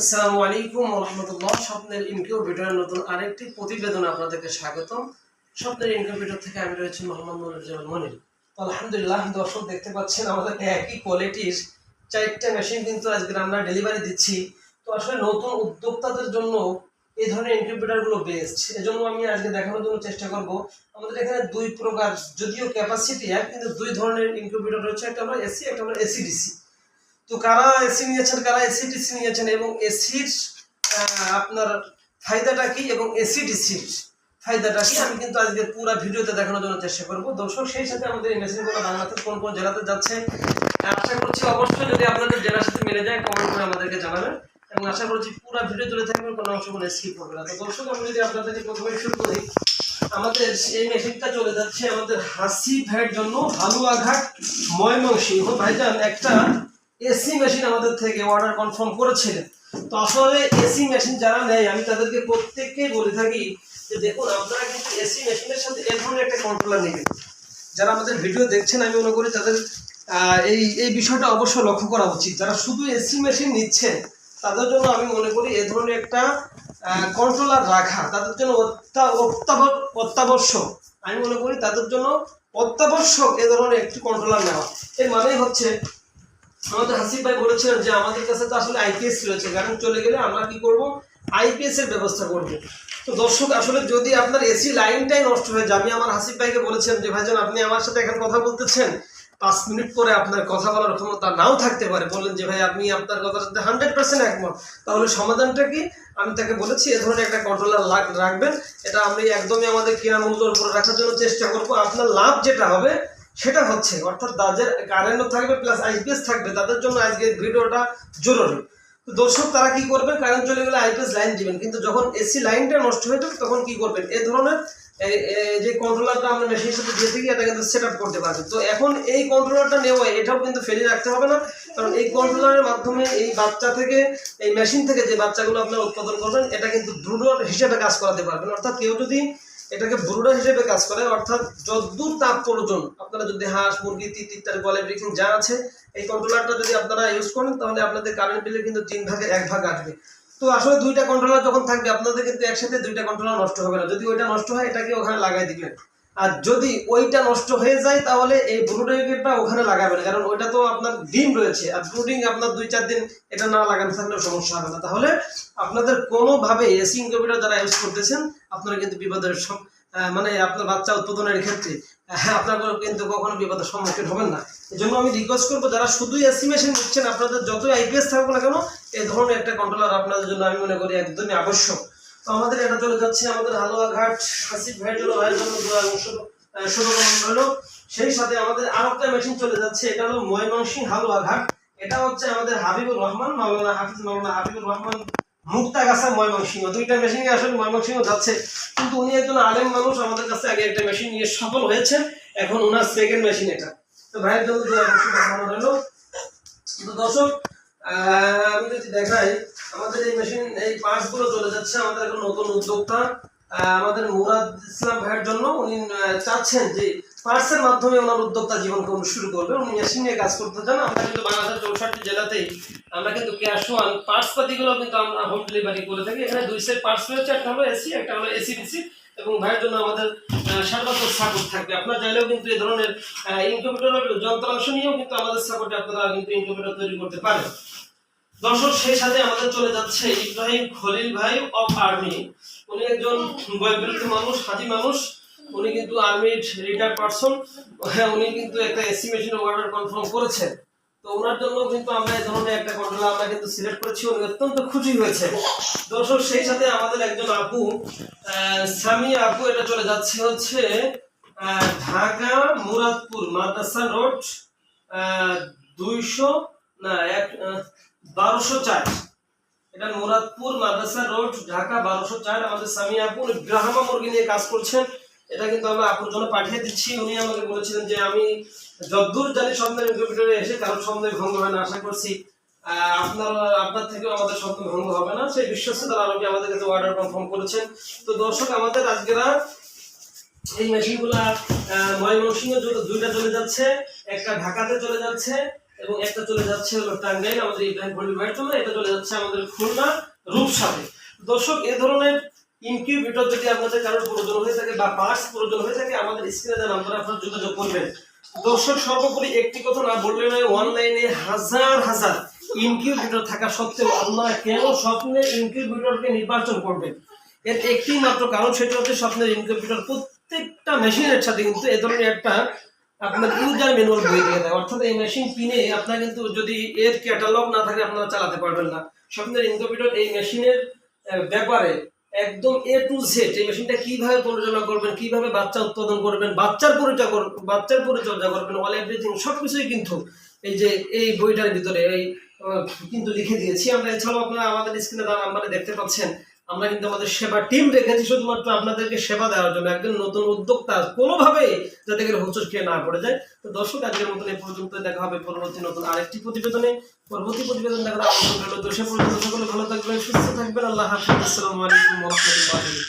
আসসালামু আলাইকুম ওয়া রাহমাতুল্লাহ। স্বপ্নের ইনকিউবেটরের নতুন আরেকটি প্রতিবেদনে আপনাদেরকে স্বাগতম। স্বপ্নের ইনকিউবেটর থেকে আমি রয়েছি মোহাম্মদ নুরুজ্জামান মনির। তো আলহামদুলিল্লাহ দর্শক দেখতে পাচ্ছেন আমাদের একই কোয়ালিটির 4টা মেশিন কিন্তু আজকে আমরা ডেলিভারি দিচ্ছি। তো আসলে নতুন উদ্যোক্তাদের জন্য এই ধরনের ইনকিউবেটরগুলো বেস্ট। এজন্য আমি আজকে দেখানোর জন্য চেষ্টা করব। আমাদের এখানে দুই প্রকার, যদিও ক্যাপাসিটি এক, কিন্তু দুই ধরনের ইনকিউবেটর রয়েছে। একটা হলো এসি, একটা হলো এসিডিসি। তো কারা এসি নিয়েছেন, কারা এসিডিসি নিয়েছেন এবং এসির আপনার ফায়দাটা কি এবং এসিডিসির ফায়দাটা কি, আমি কিন্তু আজকে পুরো ভিডিওতে দেখানোর জন্য চেষ্টা করব দর্শক। সেই সাথে আমাদের এই মেশিনগুলো বাংলাদেশের কোন কোন জেলাতে যাচ্ছে আশা করছি অবশ্যই যদি আপনাদের জেলার সাথে মিলে যায় কমেন্ট করে আমাদেরকে জানাবেন, এবং আশা করছি পুরো ভিডিও জুড়ে থাকবেন, কোনো অংশ কোনো স্কিপ হবে না। তো দর্শক, আমি যদি আপনাদেরকে প্রথমে শুরু করি, আমাদের এই মেশিনটা চলে যাচ্ছে আমাদের হাসি ভাইয়ের জন্য, হালুয়াঘাট ময়মনসিংহ। ভাইজান একটা এসি মেশিন আমাদের থেকে অর্ডার কনফার্ম করেছিলেন। তো আসলে এসি মেশিন যারা নেয় আমি তাদেরকে প্রত্যেককেই বলে থাকি যে দেখুন, আপনারা কিন্তু এসি মেশিনের সাথে এ ধরনের একটা কন্ট্রোলার নেবেন। যারা আমাদের ভিডিও দেখছেন আমি মনে করি তাদের এই বিষয়টা অবশ্যই লক্ষ্য করা উচিত। যারা শুধু এসি মেশিন নিচ্ছেন তাদের জন্য আমি মনে করি এ ধরনের একটা কন্ট্রোলার রাখা তাদের জন্য অত্যাবশ্যক। আমি মনে করি তাদের জন্য অত্যাবশ্যক এ ধরনের একটি কন্ট্রোলার নেওয়া। এর মানে হচ্ছে, আমাদের হাসিফ ভাই বলেছিলেন যে আমাদের কাছে তো আসলে আইপিএস রয়েছে, কারণ চলে গেলে আমরা কি করব, আইপিএস এর ব্যবস্থা করব। তো দর্শক, আসলে যদি আপনার এসি লাইনটাই নষ্ট হয়ে যায়, আমি আমার হাসিফ ভাইকে বলেছেন যে ভাইজান আপনি আমার সাথে এখন কথা বলতেছেন, 5 মিনিট পরে আপনার কথা বলার ক্ষমতা নাও থাকতে পারে। বললেন যে ভাই আপনি আপনার কথার সাথে 100% একমত, তাহলে সমাধানটা কি? আমি তাকে বলেছি এ ধরনের একটা কন্ট্রোলার রাখবেন। এটা আমি একদমই আমাদের কিনা মূল্যের উপরে রাখার জন্য চেষ্টা করব। আপনার লাভ যেটা হবে সেটা হচ্ছে, অর্থাৎ যাদের কারেন্টও থাকবে প্লাস আইপিএস থাকবে তাদের জন্য আজকে ভিডিওটা জরুরি। তো দর্শক, তারা কি করবেন, কারেন্ট চলে গেলে আইপিএস লাইন দিবেন, কিন্তু যখন এসি লাইনটা নষ্ট হয়ে যাবে তখন কি করবেন, এই ধরনের যে কন্ট্রোলারটা আমরা মেশিনের সাথে দিয়ে থাকি এটা কিন্তু সেট আপ করতে পারবেন। তো এখন এই কন্ট্রোলারটা নেওয়া এটাও কিন্তু ফেলে রাখতে হবে না, কারণ এই কন্ট্রোলারের মাধ্যমে এই বাচ্চা থেকে, এই মেশিন থেকে যে বাচ্চাগুলো আপনারা উৎপাদন করবেন এটা কিন্তু ব্রুডার হিসেবে কাজ করাতে পারবেন। অর্থাৎ কেউ যদি এটাকে ব্রুডার হিসেবে কাজ করে, অর্থাৎ যতদূর তাপ প্রয়োজন আপনারা যদি হাঁস মুরগি ইত্যাদি বলে ব্রিকিং যা আছে, এই কন্ট্রোলারটা যদি আপনারা ইউজ করেন তাহলে আপনাদের কারেন্ট বিলে কিন্তু 3 ভাগের 1 ভাগ আসবে। তো আসলে দুইটা কন্ট্রোলার যখন থাকবে আপনাদের কিন্তু একসাথে দুইটা কন্ট্রোলার নষ্ট হবে না। যদি ওইটা নষ্ট হয় এটাকে ওখানে লাগাই দিবেন, আর যদি ওইটা নষ্ট হয়ে যায় তাহলে এই ব্রুডিংটা ওখানে লাগাবেন, কারণ ওইটা তো আপনার ডিম রয়েছে, আর ব্রুডিং আপনার 2-4 দিন এটা না লাগানো থাকলেও সমস্যা হবে না। তাহলে আপনাদের কোনোভাবে এসি ইনকিউবেটর যারা ইউজ করতেছেন আপনারা কিন্তু বিপদের মানে আপনার বাচ্চা উৎপাদনের ক্ষেত্রে আপনারা কিন্তু কখনো বিপদের সম্মুখীন হবেন না। এই জন্য আমি রিকোয়েস্ট করবো, যারা শুধু এসি মেশিন নিচ্ছেন আপনাদের যতই আইপিএস থাকুক না কেন এই ধরনের একটা কন্ট্রোলার আপনাদের জন্য আমি মনে করি একদমই আবশ্যক। তো আমাদের এটা চলে যাচ্ছে আমাদের হালুয়াঘাট হাসিফ ভাইয়ের জন্য শুভকামনা হলো। সেই সাথে আমাদের আর একটা মেশিন চলে যাচ্ছে, এটা হলো ময়মনসিংহ হালুয়াঘাট। এটা হচ্ছে আমাদের হাবিবুর রহমান মাওলানা হাবিবুর রহমান মুক্তাগাছা ময়মনসিংহ। দুইটা মেশিন আসলে ময়মনসিংহ যাচ্ছে, কিন্তু উনি একজন আলেম মানুষ, আমাদের কাছে আগে একটা মেশিন নিয়ে সফল হয়েছে, এখন ওনার সেকেন্ড মেশিন এটা। তো ভাইয়ের জন্য শুভকামনা হলো। তো দর্শক, আমি যদি দেখাই আমাদের এই মেশিন এই পার্টসগুলো চলে যাচ্ছে আমাদের এখন নতুন উদ্যোক্তা আমাদের মুরাদ ইসলাম ভাইয়ের জন্য। উনি চাচ্ছেন যে পার্টসের মাধ্যমে ওনার উদ্যোক্তা জীবন শুরু করবে, উনি মেশিন নিয়ে কাজ করতে চান। আমরা কিন্তু বাংলাদেশের 64টি জেলাতেই আমরা কিন্তু ক্যাশ ওয়ান পার্টস পাতিগুলো কিন্তু আমরা হোম ডেলিভারি করে থাকি। এখানে 2 সেট পার্টস রয়েছে, একটা হলো এসি, একটা হলো এসিডিসি, এবং ভাইয়ের জন্য আমাদের সর্বাত্মক সাপোর্ট থাকবে। আপনারা চাইলেও কিন্তু এই ধরনের ইনকিউবেটর যন্ত্রাংশ নিয়েও কিন্তু আমাদের সাপোর্টে আপনারা কিন্তু ইনকিউবেটর তৈরি করতে পারেন। দর্শক, সেই সাথে আমাদের চলে যাচ্ছে ইব্রাহিম খলিল ভাই অফ আর্মি। উনি একজন বয়োবৃদ্ধ মানুষ, হাজি মানুষ, উনি কিন্তু আর্মির রিটায়ার্ড পারসন। উনি কিন্তু একটা এসি মেশিন অর্ডার কনফার্ম করেছেন। তো ওনার জন্য কিন্তু আমরা এই ধরনের একটা কন্ট্রোলার আমরা কিন্তু সিলেক্ট করেছি, উনি অত্যন্ত খুশি হয়েছে। দর্শক, সেই সাথে আমাদের একজন আপু সামিয়া আপু, এটা চলে যাচ্ছে হচ্ছে ঢাকা মুরাদপুর মাদ্রাসা রোড 1204। এটা মুরাদপুর মাদ্রাসা রোড ঢাকা 1204। আমাদের সামিয়া আপু ব্রাহ্মা মুরগি নিয়ে কাজ করছেন, এটা কিন্তু আমরা আপুর জন্য পাঠিয়ে দিচ্ছি। উনি আমাকে বলেছিলেন যে আমি যতদূর জানি স্বপ্নের ইনকিউবেটরে এসে কারোর স্বপ্ন ভঙ্গ হয় না, আশা করছি আপনার থেকেও আমাদের স্বপ্ন ভঙ্গ হবে না, সেই বিশ্বস্ততার আলোকে আমাদের কাছে অর্ডার কনফার্ম করেছেন। তো দর্শক, আমাদের আজকেরা এই মেশিনগুলা ময়মনসিংহ দুইটা চলে যাচ্ছে, একটা ঢাকাতে চলে যাচ্ছে এবং একটা চলে যাচ্ছে হলো টাঙ্গাইল আমাদের ইব্রাহিম পল্লী ভাইয়ের জন্য, এটা চলে যাচ্ছে আমাদের খুলনা রূপসাতে। দর্শক এ ধরনের ইনকিউবেটর যদি আপনাদের কারোর প্রয়োজন হয়ে থাকে বা পার্টস প্রয়োজন হয়ে থাকে আমাদের স্ক্রিনে দেওয়া নাম্বারে আপনারা যোগাযোগ করবেন। দর্শক সর্বোপরি একটি কথা না বললে নয়, অনলাইনে হাজার হাজার ইনকিউবেটর থাকা সত্ত্বেও আপনারা কেন স্বপ্নের ইনকিউবেটরকে নির্বাচন করবেন? এর একটি মাত্র কারণ, সেটা হচ্ছে স্বপ্নের ইনকিউবেটর প্রত্যেকটা মেশিনের সাথে কিন্তু এ ধরনের একটা আপনার ইউজার ম্যানুয়াল বই দিয়ে দেয়। অর্থাৎ এই মেশিন কিনে আপনার কিন্তু যদি এর ক্যাটালগ না থাকে আপনারা চালাতে পারবেন না। স্বপ্নের ইনকিউবেটর এই মেশিনের ব্যাপারে একদম A to Z, এই মেশিনটা কিভাবে পরিচালনা করবেন, কিভাবে বাচ্চা উৎপাদন করবেন, বাচ্চার পরিচর্যা করবেন, অল এভরিথিং সবকিছুই কিন্তু এই যে এই বইটার ভিতরে এই কিন্তু লিখে দিয়েছি আমরা। এছাড়াও আপনারা আমাদের স্ক্রিনে দেওয়া নাম্বারে দেখতে পাচ্ছেন আমরা কিন্তু আমাদের সেবা টিম রেখেছি শুধুমাত্র আপনাদেরকে সেবা দেওয়ার জন্য। একজন নতুন উদ্যোক্তা কোনোভাবে যাতে করে হোঁচট খেয়ে না পড়ে যায়। তো দর্শক আজকের মতন এই পর্যন্ত, দেখা হবে পরবর্তী নতুন আরেকটি প্রতিবেদনে। পরবর্তী প্রতিবেদন দেখার আমন্ত্রণ রইল। সে পর্যন্ত সকলে ভালো থাকবেন, সুস্থ থাকবেন। আল্লাহ হাফেজ। আসসালামু আলাইকুম ওয়া রাহমাতুল্লাহি।